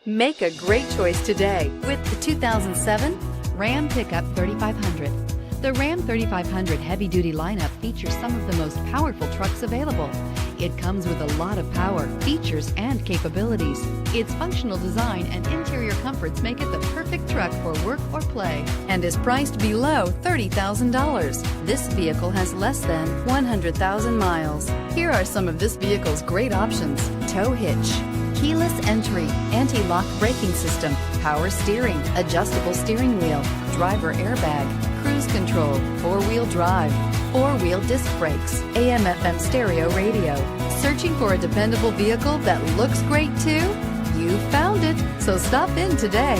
Make a great choice today with the 2007 Ram Pickup 3500. The Ram 3500 heavy-duty lineup features some of the most powerful trucks available. It comes with a lot of power, features, and capabilities. Its functional design and interior comforts make it the perfect truck for work or play and is priced below $30,000. This vehicle has less than 100,000 miles. Here are some of this vehicle's great options: tow hitch, keyless entry, anti-lock braking system, power steering, adjustable steering wheel, driver airbag, cruise control, four-wheel drive, four-wheel disc brakes, AM/FM stereo radio. Searching for a dependable vehicle that looks great too? You found it, so stop in today.